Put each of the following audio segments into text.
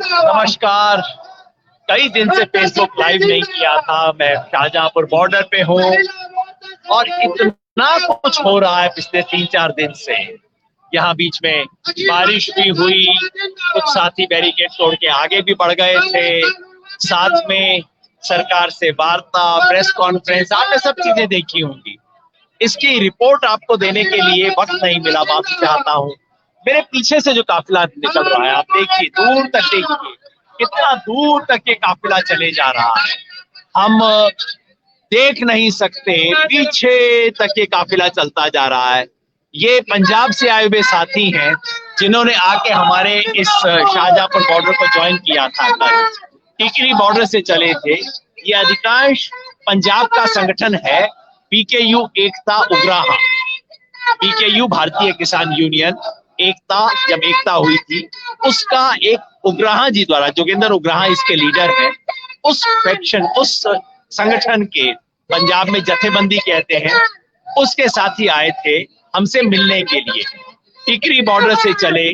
नमस्कार। कई दिन से फेसबुक लाइव नहीं किया था। मैं शाहजहांपुर बॉर्डर पे हूँ और इतना कुछ हो रहा है पिछले 3-4 दिन से। यहाँ बीच में बारिश भी हुई, कुछ साथी बैरिकेड तोड़ के आगे भी बढ़ गए थे, साथ में सरकार से वार्ता, प्रेस कॉन्फ्रेंस, आपने सब चीजें देखी होंगी। इसकी रिपोर्ट आपको देने के लिए वक्त नहीं मिला, माफी चाहता हूँ। मेरे पीछे से जो काफिला निकल रहा है, आप देखिए, दूर तक देखिए, कितना दूर तक ये काफिला चले जा रहा है। हम देख नहीं सकते, पीछे तक ये काफिला चलता जा रहा है। ये पंजाब से आए हुए साथी हैं जिन्होंने आके हमारे इस शाहजहांपुर बॉर्डर को ज्वाइन किया था। टिकरी बॉर्डर से चले थे। ये अधिकांश पंजाब का संगठन है, पीकेयू एकता उग्राहा। पीकेयू भारतीय किसान यूनियन एकता, जब एकता हुई थी, उसका एक उग्राहा जी द्वारा, जोगेंद्र उग्राहा इसके लीडर है, उस फैक्शन, उस संगठन के, पंजाब में जथेबंदी कहते हैं, उसके साथी आए थे हमसे मिलने के लिए। टिकरी बॉर्डर से चले,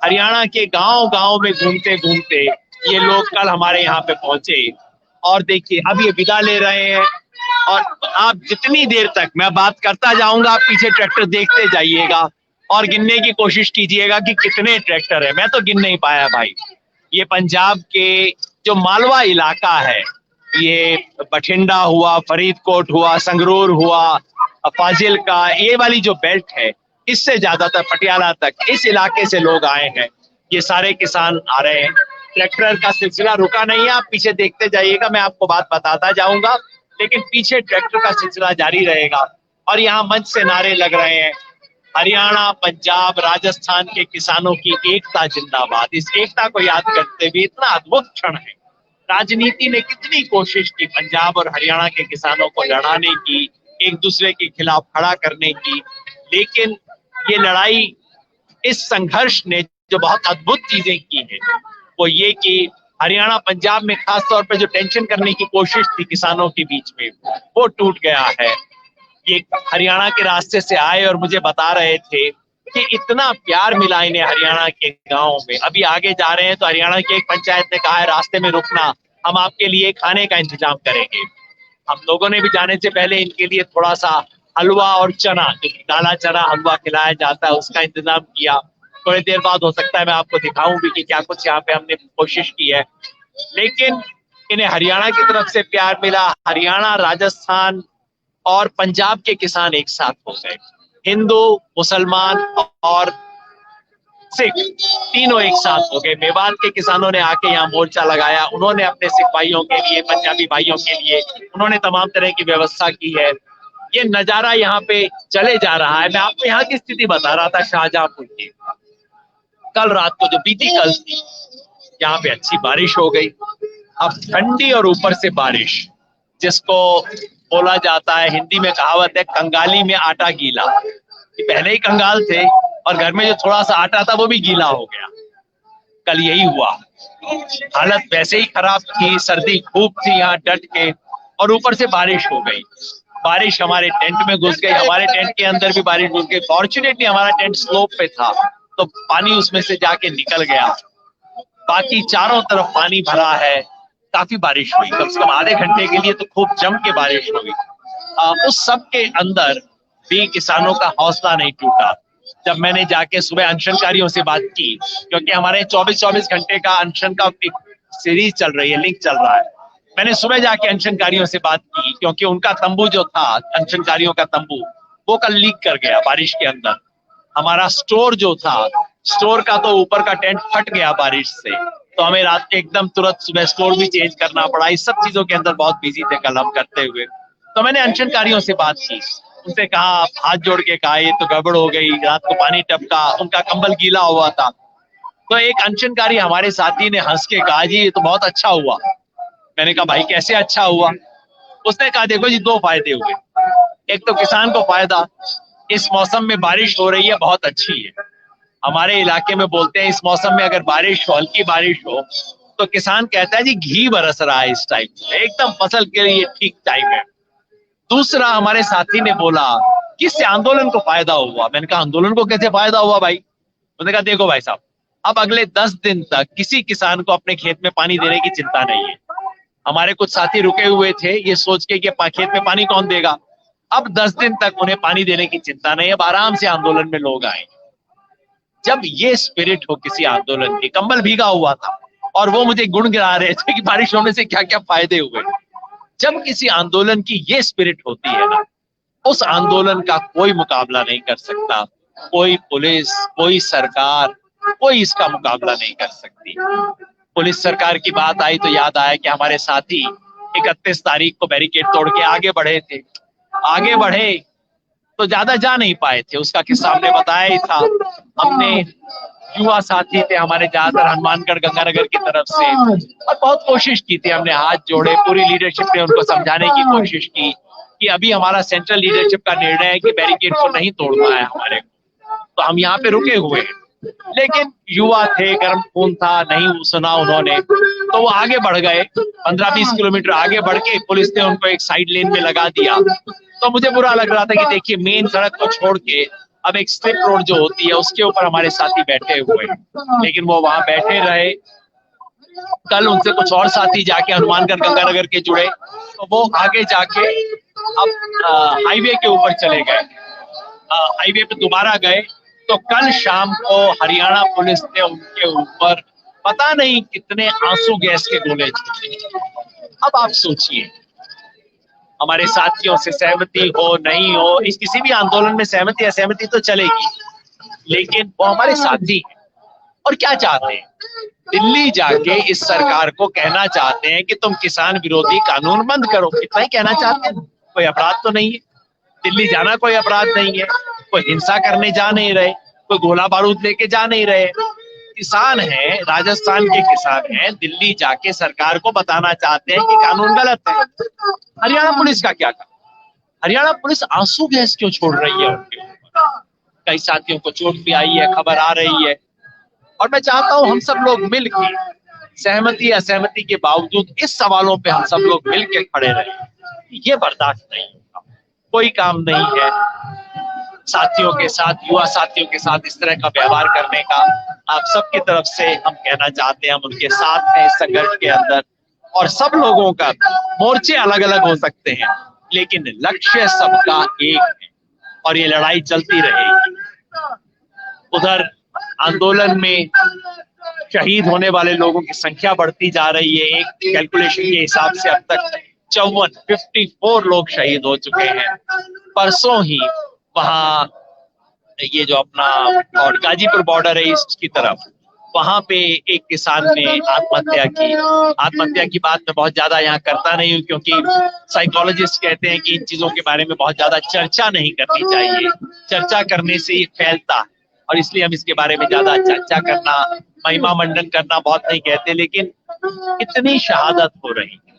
हरियाणा के गांव-गांव में घूमते घूमते ये लोग कल हमारे यहाँ पे पहुंचे। और देखिए, अब ये विदा ले रहे हैं। और आप जितनी देर तक मैं बात करता जाऊंगा, आप पीछे ट्रैक्टर देखते जाइएगा और गिनने की कोशिश कीजिएगा कि कितने ट्रैक्टर है। मैं तो गिन नहीं पाया भाई। ये पंजाब के जो मालवा इलाका है, ये बठिंडा हुआ, फरीदकोट हुआ, संगरूर हुआ, फाजिल्का, ये वाली जो बेल्ट है, इससे ज्यादातर पटियाला तक, इस इलाके से लोग आए हैं। ये सारे किसान आ रहे हैं। ट्रैक्टर का सिलसिला रुका नहीं है, आप पीछे देखते जाइएगा, मैं आपको बात बताता जाऊंगा, लेकिन पीछे ट्रैक्टर का सिलसिला जारी रहेगा। और यहाँ मंच से नारे लग रहे हैं, हरियाणा, पंजाब, राजस्थान के किसानों की एकता जिंदाबाद। इस एकता को याद करते हुए, इतना अद्भुत क्षण है। राजनीति ने कितनी कोशिश की पंजाब और हरियाणा के किसानों को लड़ाने की, एक दूसरे के खिलाफ खड़ा करने की, लेकिन ये लड़ाई, इस संघर्ष ने जो बहुत अद्भुत चीजें की है, वो ये कि हरियाणा पंजाब में खास तौर पे जो टेंशन करने की कोशिश थी किसानों के बीच में, वो टूट गया है। ये हरियाणा के रास्ते से आए और मुझे बता रहे थे कि इतना प्यार मिला इन्हें हरियाणा के गांव में। अभी आगे जा रहे हैं तो हरियाणा की एक पंचायत ने कहा है, रास्ते में रुकना, हम आपके लिए खाने का इंतजाम करेंगे। हम लोगों ने भी जाने से पहले इनके लिए थोड़ा सा हलवा और चना, जो काला चना हलवा खिलाया जाता है, उसका इंतजाम किया। थोड़ी देर बाद हो सकता है मैं आपको दिखाऊं भी कि क्या कुछ यहाँ पे हमने कोशिश की है। लेकिन इन्हें हरियाणा की तरफ से प्यार मिला। हरियाणा, राजस्थान और पंजाब के किसान एक साथ हो गए। हिंदू, मुसलमान और सिख तीनों एक साथ हो गए। मेवात के किसानों ने आके यहाँ मोर्चा लगाया, उन्होंने अपने सिख भाइयों के लिए, पंजाबी भाइयों के लिए उन्होंने तमाम तरह की व्यवस्था की है। ये नजारा यहाँ पे चले जा रहा है। मैं आपको यहाँ की स्थिति बता रहा था शाहजहांपुर की। कल रात को, जो बीती कल थी, यहाँ पे अच्छी बारिश हो गई। अब ठंडी और ऊपर से बारिश, जिसको बोला जाता है, हिंदी में कहावत है, कंगाली में आटा गीला। पहले ही कंगाल थे और घर में जो थोड़ा सा आटा था वो भी गीला हो गया। कल यही हुआ। हालत वैसे ही खराब थी, सर्दी खूब थी यहाँ डट के, और ऊपर से बारिश हो गई। बारिश हमारे टेंट में घुस गई, हमारे टेंट के अंदर भी बारिश घुस गई। फॉर्चुनेटली हमारा टेंट स्लोप पे था, तो पानी उसमें से जाके निकल गया। बाकी चारों तरफ पानी भरा है। काफी बारिश हुई, कम से कम आधे घंटे के लिए तो खूब जम के बारिश हुई। उस सब के अंदर भी किसानों का हौसला नहीं टूटा। जब मैंने जाके सुबह अनशनकारियों से बात की, क्योंकि हमारे 24-24 घंटे का अनशन का एक सीरीज चल रही है, लिंक चल रहा है, मैंने सुबह जाके अनशनकारियों से बात की, क्योंकि उनका तंबू जो था, अनशनकारियों का तंबू, वो कल लीक कर गया बारिश के अंदर। हमारा स्टोर जो था, स्टोर का तो ऊपर का टेंट फट गया बारिश से, तो हमें रात के एकदम तुरंत सुबह स्टोर भी चेंज करना पड़ा। इस सब चीजों के अंदर बहुत बिजी थे कल हम करते हुए। तो मैंने अनशनकारियों से बात की, उनसे कहा, हाथ जोड़ के कहा, ये तो गड़बड़ हो गई, रात को पानी टपका, उनका कंबल गीला हुआ था। तो एक अनशनकारी हमारे साथी ने हंस के कहा, जी ये तो बहुत अच्छा हुआ। मैंने कहा, भाई कैसे अच्छा हुआ? उसने कहा, देखो जी, 2 फायदे हुए। एक तो किसान को फायदा, इस मौसम में बारिश हो रही है, बहुत अच्छी है। हमारे इलाके में बोलते हैं, इस मौसम में अगर बारिश हो, हल्की बारिश हो, तो किसान कहता है जी घी बरस रहा है इस टाइम, एकदम फसल के लिए ठीक टाइम है। दूसरा, हमारे साथी ने बोला कि इससे आंदोलन को फायदा हुआ। मैंने कहा, आंदोलन को कैसे फायदा हुआ भाई? उसने कहा, देखो भाई साहब, अब अगले 10 दिन तक किसी किसान को अपने खेत में पानी देने की चिंता नहीं है। हमारे कुछ साथी रुके हुए थे ये सोच के कि खेत में पानी कौन देगा। अब 10 दिन तक उन्हें पानी देने की चिंता नहीं, अब आराम से आंदोलन में लोग आए। जब ये स्पिरिट हो किसी आंदोलन की, कंबल भीगा हुआ था और वो मुझे गुण गिरा रहे थे कि बारिश होने से क्या क्या फायदे हुए। जब किसी आंदोलन की ये स्पिरिट होती है ना, उस आंदोलन का कोई मुकाबला नहीं कर सकता। कोई पुलिस, कोई सरकार, कोई इसका मुकाबला नहीं कर सकती। पुलिस सरकार की बात आई तो याद आया कि हमारे साथी 31 तारीख को बैरिकेड तोड़ के आगे बढ़े थे। आगे बढ़े तो ज्यादा जा नहीं पाए थे, उसका किस्सा हमने बताया ही था। हमने युवा साथी थे हमारे, ज्यादातर हनुमानगढ़ गंगानगर की तरफ से, और बहुत कोशिश की थी। हमने हाथ जोड़े, पूरी लीडरशिप ने उनको समझाने की कोशिश की कि अभी हमारा सेंट्रल लीडरशिप का निर्णय है कि बैरिकेड को नहीं तोड़ना है हमारे, तो हम यहाँ पे रुके हुए हैं। लेकिन युवा थे, गर्म खून था, नहीं सुना उन्होंने, तो वो आगे बढ़ गए। 15-20 किलोमीटर आगे बढ़ के पुलिस ने उनको एक साइड लेन में लगा दिया। तो मुझे बुरा लग रहा था कि देखिए मेन सड़क को छोड़ के अब एक स्ट्रिप रोड जो होती है उसके ऊपर हमारे साथी बैठे हुए हैं, लेकिन वो वहां बैठे रहे। कल उनसे कुछ और साथी जाके हनुमानगढ़ गंगानगर के जुड़े, तो वो आगे जाके अब हाईवे के ऊपर चले गए। हाईवे पे दोबारा गए तो कल शाम को हरियाणा पुलिस ने उनके ऊपर पता नहीं कितने आंसू गैस के गोले छोड़े। अब आप सोचिए, हमारे साथियों से सहमति हो नहीं हो, इस किसी भी आंदोलन में सहमति असहमति तो चलेगी, लेकिन वो हमारे साथी हैं। और क्या चाहते हैं? दिल्ली जाके इस सरकार को कहना चाहते हैं कि तुम किसान विरोधी कानून बंद करो। इतना ही कहना चाहते हैं, कोई अपराध तो नहीं है। दिल्ली जाना कोई अपराध नहीं है, कोई हिंसा करने जा नहीं रहे, कोई गोला बारूद लेके जा नहीं रहे। किसान हैं, राजस्थान के किसान हैं, दिल्ली जाके सरकार को बताना चाहते हैं कि कानून गलत है। हरियाणा पुलिस का क्या काम? हरियाणा पुलिस आंसू गैस क्यों छोड़ रही है उनके ऊपर? कई साथियों को चोट भी आई है, खबर आ रही है। और मैं चाहता हूं हम सब लोग मिलकर, सहमति असहमति के बावजूद, इस सवालों पे हम सब लोग मिलकर खड़े रहे। ये बर्दाश्त नहीं होगा, कोई काम नहीं है साथियों के साथ, युवा साथियों के साथ इस तरह का व्यवहार करने का। आप सबकी तरफ से हम कहना चाहते हैं, हम उनके साथ हैं इस संघर्ष के अंदर। और सब लोगों का, मोर्चे अलग अलग हो सकते हैं लेकिन लक्ष्य सबका एक है और ये लड़ाई चलती रहेगी। उधर आंदोलन में शहीद होने वाले लोगों की संख्या बढ़ती जा रही है। एक कैलकुलेशन के हिसाब से अब तक 54 लोग शहीद हो चुके हैं। परसों ही वहां ये जो अपना और गाजीपुर बॉर्डर है इसकी तरफ, वहां पे एक किसान ने आत्महत्या की। आत्महत्या की बात मैं बहुत ज्यादा यहाँ करता नहीं हूँ, क्योंकि साइकोलॉजिस्ट कहते हैं कि इन चीजों के बारे में बहुत ज्यादा चर्चा नहीं करनी चाहिए। चर्चा करने से ये फैलता है और इसलिए हम इसके बारे में ज्यादा चर्चा करना, महिमा मंडन करना बहुत नहीं कहते। लेकिन इतनी शहादत हो रही है,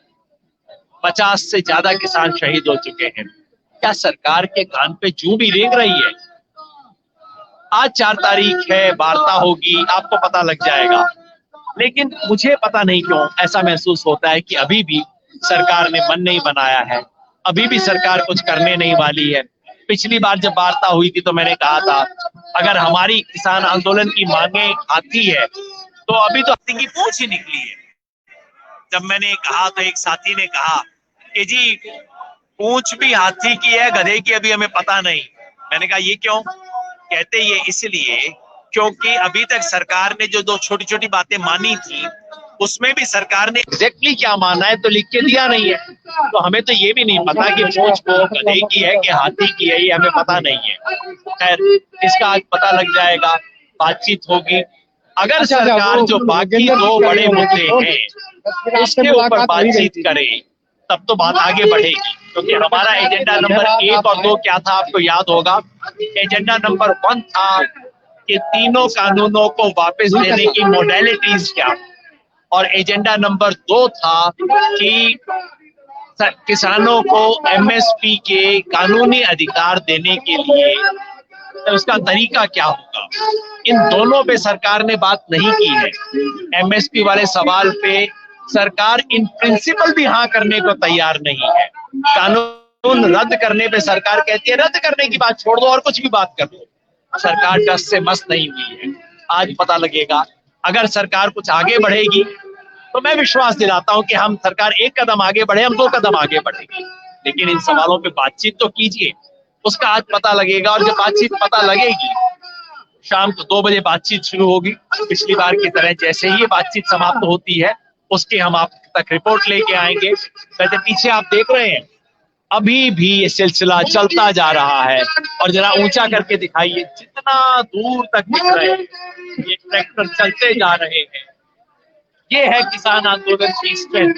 50 से ज्यादा किसान शहीद हो चुके हैं। क्या सरकार के कान पे जूं भी रेंग रही है? आज 4 तारीख है, वार्ता होगी, आपको पता लग जाएगा। लेकिन मुझे पता नहीं क्यों ऐसा महसूस होता है कि अभी भी सरकार ने मन नहीं बनाया है, अभी भी सरकार कुछ करने नहीं वाली है। पिछली बार जब वार्ता हुई थी तो मैंने कहा था, अगर हमारी किसान आंदोलन की मांगे हाथी है तो अभी तो हाथी की पूंछ ही निकली है। जब मैंने कहा तो एक साथी ने कहा कि जी पूंछ भी हाथी की है, गधे की अभी हमें पता नहीं। मैंने कहा ये क्यों? कहते ये इसलिए क्योंकि अभी तक सरकार ने जो 2 छोटी छोटी बातें मानी थी उसमें भी सरकार ने एग्जैक्टली क्या माना है तो लिख के दिया नहीं है। तो हमें तो ये भी नहीं पता कि पूंछ को गधे की है कि हाथी की है, ये हमें पता नहीं है। खैर इसका आज पता लग जाएगा, बातचीत होगी। अगर सरकार जो बाकी 2 बड़े मुद्दे हैं उसके ऊपर बातचीत करे तब तो बात आगे बढ़ेगी। क्योंकि हमारा एजेंडा नंबर 1 और 2 क्या था आपको याद होगा। एजेंडा नंबर 1 था कि तीनों कानूनों को वापस देने की मोडेलिटीज क्या, और एजेंडा नंबर 2 था कि किसानों को एमएसपी के कानूनी अधिकार देने के लिए तो उसका तरीका क्या होगा। इन दोनों पे सरकार ने बात नहीं की है। एमएसपी वाले सवाल पे सरकार इन प्रिंसिपल भी हाँ करने को तैयार नहीं है। कानून रद्द करने पे सरकार कहती है रद्द करने की बात छोड़ दो और कुछ भी बात कर दो। सरकार टस से मस्त नहीं हुई है। आज पता लगेगा अगर सरकार कुछ आगे बढ़ेगी तो मैं विश्वास दिलाता हूं कि हम सरकार एक कदम आगे बढ़े, हम 2 कदम आगे बढ़ेंगे। लेकिन इन सवालों पे बातचीत तो कीजिए, उसका आज पता लगेगा। और जब बातचीत पता लगेगी, शाम को 2 बजे बातचीत शुरू होगी। पिछली बार की तरह जैसे ही ये बातचीत समाप्त होती है, उसके हम आप तक रिपोर्ट लेके आएंगे। वैसे पीछे आप देख रहे हैं, अभी भी ये सिलसिला चलता जा रहा है। और जरा ऊंचा करके दिखाइए, जितना दूर तक दिख रहे हैं ये ट्रैक्टर चलते जा रहे हैं। ये है किसान आंदोलन की स्ट्रेंथ।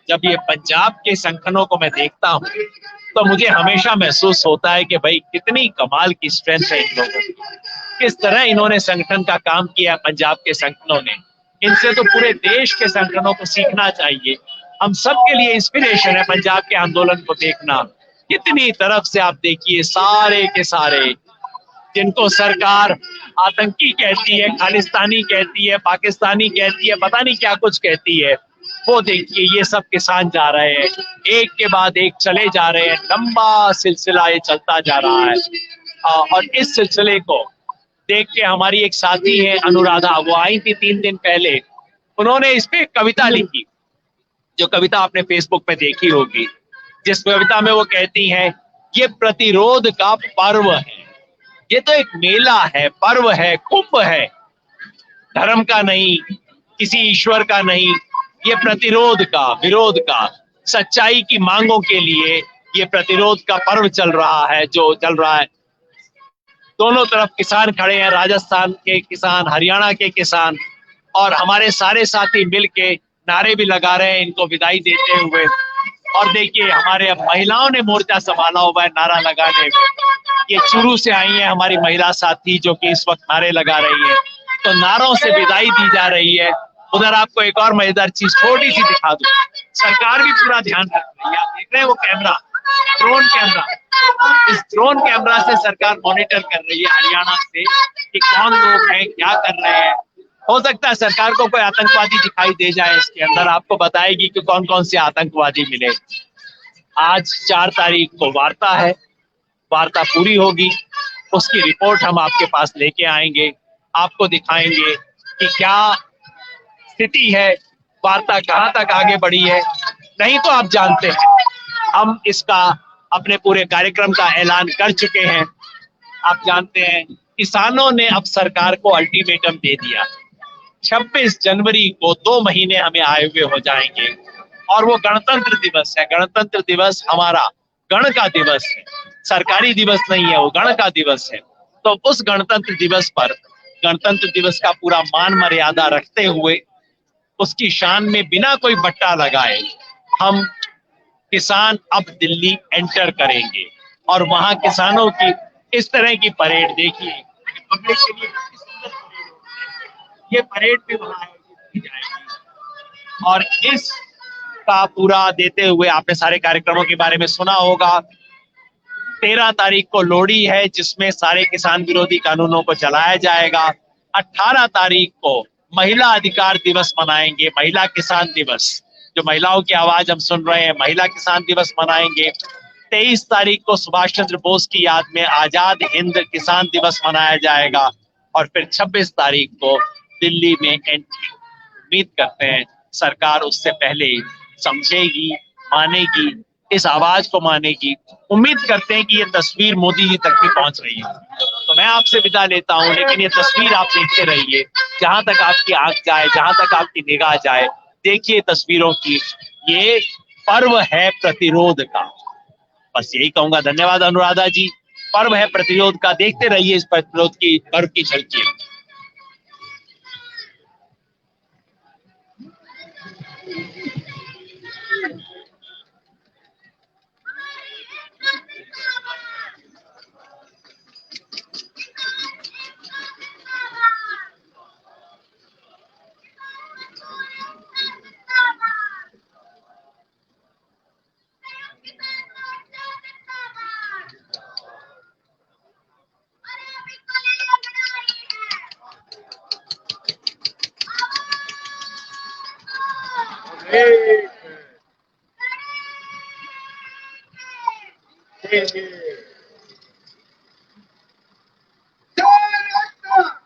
जब ये पंजाब के संगठनों को मैं देखता हूँ तो मुझे हमेशा महसूस होता है कि भाई कितनी कमाल की स्ट्रेंथ है इन लोगों की, किस तरह इन्होंने संगठन का काम किया पंजाब के संगठनों ने। इनसे तो पूरे देश के संगठनों को सीखना चाहिए। हम सब के लिए इंस्पिरेशन है पंजाब के आंदोलन को देखना। कितनी तरफ से आप देखिए, सारे के सारे जिनको सरकार आतंकी कहती है, खालिस्तानी कहती है, पाकिस्तानी कहती है, पता नहीं क्या कुछ कहती है, वो देखिए ये सब किसान जा रहे हैं, एक के बाद एक चले जा रहे हैं। लंबा सिलसिला ये चलता जा रहा है। और इस सिलसिले को देख के हमारी एक साथी है अनुराधा, वो आई थी 3 दिन पहले। उन्होंने इस पे कविता लिखी, जो कविता आपने फेसबुक पे देखी होगी, जिस कविता में वो कहती हैं, ये प्रतिरोध का पर्व है। ये तो एक मेला है, पर्व है, कुंभ है, धर्म का नहीं, किसी ईश्वर का नहीं। ये प्रतिरोध का, विरोध का, सच्चाई की मांगों के लिए ये प्रतिरोध का पर्व चल रहा है, जो चल रहा है। दोनों तरफ किसान खड़े हैं, राजस्थान के किसान, हरियाणा के किसान, और हमारे सारे साथी मिलके नारे भी लगा रहे हैं इनको विदाई देते हुए। और देखिए हमारे अब महिलाओं ने मोर्चा संभाला हुआ है नारा लगाने में। ये चुरू से आई है हमारी महिला साथी जो कि इस वक्त नारे लगा रही है, तो नारों से विदाई दी जा रही है। उधर आपको एक और मजेदार चीज छोटी सी दिखा दूं, सरकार भी पूरा ध्यान रख रही है। आप देख रहे हैं वो कैमरा, ड्रोन कैमरा, इस ड्रोन कैमरा से सरकार मॉनिटर कर रही है हरियाणा से कि कौन लोग हैं, क्या कर रहे हैं। हो सकता है सरकार को कोई आतंकवादी दिखाई दे जाए, इसके अंदर आपको बताएगी कि कौन कौन से आतंकवादी मिले। आज 4 तारीख को वार्ता है, वार्ता पूरी होगी, उसकी रिपोर्ट हम आपके पास लेके आएंगे, आपको दिखाएंगे कि क्या स्थिति है, वार्ता कहां तक आगे बढ़ी है। नहीं तो आप जानते हैं हम इसका अपने पूरे कार्यक्रम का ऐलान कर चुके हैं। आप जानते हैं किसानों ने अब सरकार को अल्टीमेटम दे दिया, 26 जनवरी को 2 महीने हमें आए हुए हो जाएंगे, और वो गणतंत्र दिवस है। गणतंत्र दिवस हमारा गण का दिवस है, सरकारी दिवस नहीं है, वो गण का दिवस है। तो उस गणतंत्र दिवस पर, गणतंत्र दिवस का पूरा मान मर्यादा रखते हुए, उसकी शान में बिना कोई बट्टा लगाए, हम किसान अब दिल्ली एंटर करेंगे। और वहां किसानों की इस तरह की परेड देखिए, पब्लिक के लिए कितनी सुंदर परेड होगी। ये परेड भी वहां आयोजित की जाएगी। और इस का पूरा देते हुए आपने सारे कार्यक्रमों के बारे में सुना होगा। 13 तारीख को लोहड़ी है, जिसमें सारे किसान विरोधी कानूनों को चलाया जाएगा। 18 तारीख को महिला अधिकार दिवस मनाएंगे, महिला किसान दिवस, जो महिलाओं की आवाज हम सुन रहे हैं, महिला किसान दिवस मनाएंगे। 23 तारीख को सुभाष चंद्र बोस की याद में आजाद हिंद किसान दिवस मनाया जाएगा। और फिर 26 तारीख को दिल्ली में एंट्री, उम्मीद करते हैं सरकार उससे पहले समझेगी, मानेगी, इस आवाज को मानेगी। उम्मीद करते हैं कि ये तस्वीर मोदी जी तक भी पहुंच रही है। तो मैं आपसे विदा लेता हूं, लेकिन ये तस्वीर आप देखते रहिए, जहां तक आपकी आंख जाए, जहां तक आपकी निगाह जाए, देखिए तस्वीरों की। ये पर्व है प्रतिरोध का, बस यही कहूंगा। धन्यवाद अनुराधा जी। पर्व है प्रतिरोध का, देखते रहिए इस प्रतिरोध की पर्व की झलकी।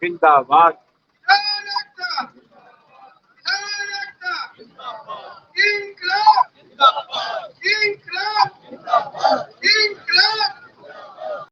जिंदाबाद।